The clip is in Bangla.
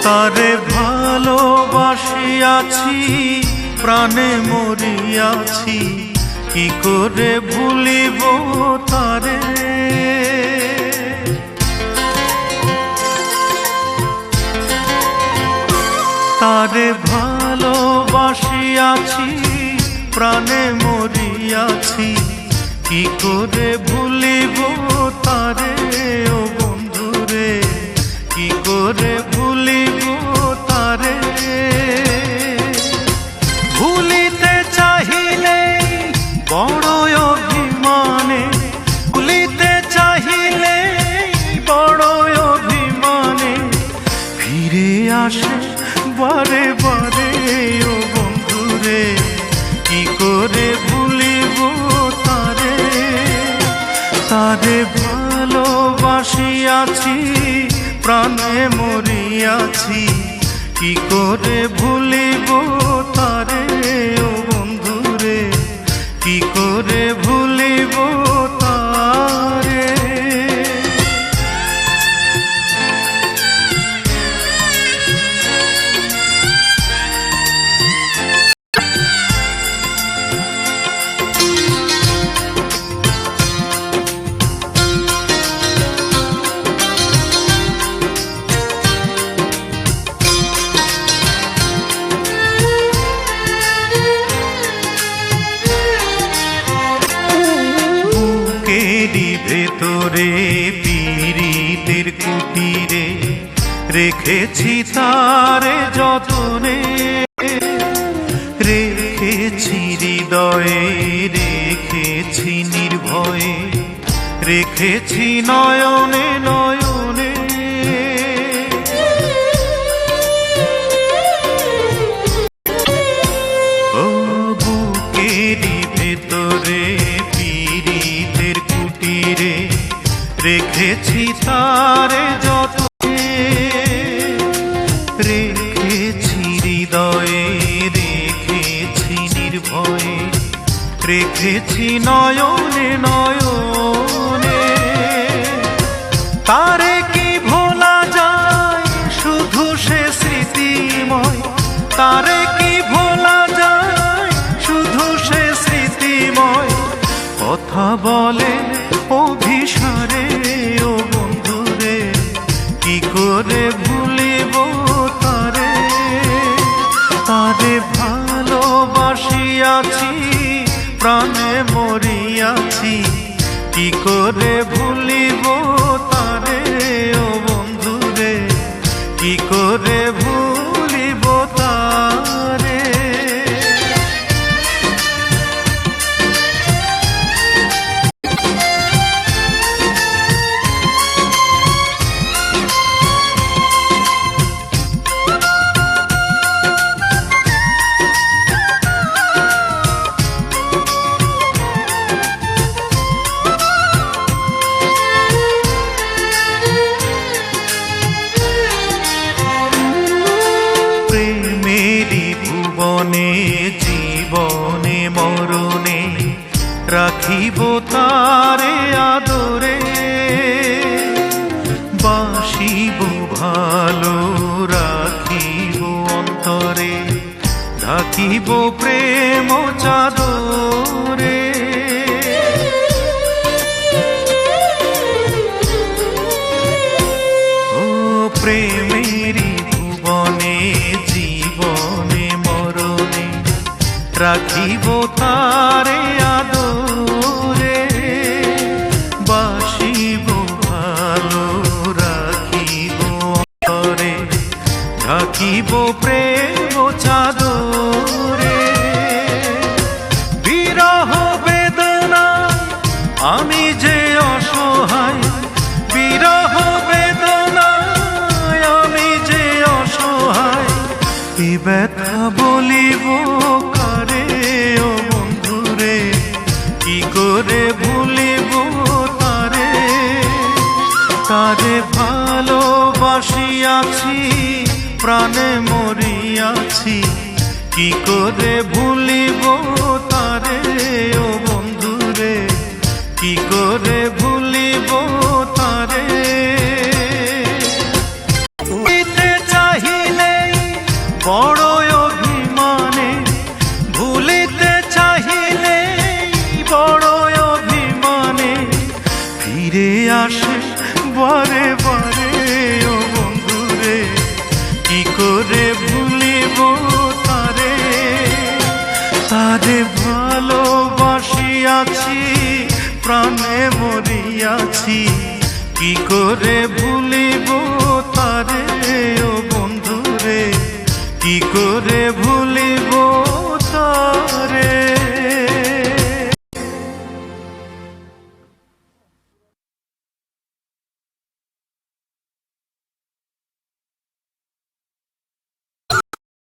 তারে ভালোবাসিয়াছি প্রাণে মরিয়াছি, কি করে ভুলিব তারে। তারে ভালোবাসিয়াছি প্রাণে মরিয়াছি, কি করে ভুলিব তারে। ও বন্ধুরে কি করে ভুলিব তারে। ভুলিতে চাহিলে বড় অভিমানে, ভুলিতে চাহিলে বড় অভিমানে ফিরে আসে বারে বারে। ও বন্ধুরে কি করে ভুলিব তারে। তারে ভালোবাসিয়াছি প্রাণে মরিয়াছি, কি করে ভুলিব তারে। ও বন্ধুরে কি করে ভুলিব তারে। ভেতরে পীড়িতের কুটিরে রেখেছি তারে যতনে, রেখেছি হৃদয়ে রেখেছি নির্ভয়ে, রেখেছি নয়নে নয়নে। ও বুকেরই ভেতরে পীড়িতের কুটিরে রেখেছি তারে যতনে, রেখেছি হৃদয়ে রেখেছি নির্ভয়ে, রেখেছি নয়নে নয়নে। তারে কি ভোলা যায় শুধু সে স্মৃতিময়, তারে কি ভোলা যায় শুধু সে স্মৃতিময়। কথা বলে অভিসারে। ও বন্ধুরে কি করে ভুলিব তারে। তারে ভালোবাসিয়াছি প্রাণে মরিয়াছি, কি করে ভুলিব তারে। ও বন্ধুরে কি করে ভুলিব তারে। জীবনে মরণে রাখিব তারে আদরে, বাসিব ভালো রাখিব অন্তরে, ঢাকিব প্রেম চাদরে। ও প্রেমেরই ভুবনে জীবনে মরণে রাখিব তারে আদরে, বাসিব ভালো রাখিব অন্তরে, ঢাকিব প্রেম চাদরে। বিরহ বেদনা আমি যে অসহায়, বিরহ বেদনা আমি যে অসহায়, এ ব্যথা বলিব কারে। ও বন্ধুরে কি করে ভুলিব তারে। তারে ভালোবাসিয়াছি প্রাণে মরিয়াছি, কি করে ভুলিব তারে। ও বন্ধুরে কি করে ভুলিব তারে। চাহি বারে বারে ও বন্ধুরে কি করে ভুলিব তারে তারে ভালোবাসিয়াছি প্রাণে মরিয়াছি কি করে ভুলিব তারে ও বন্ধুরে কি করে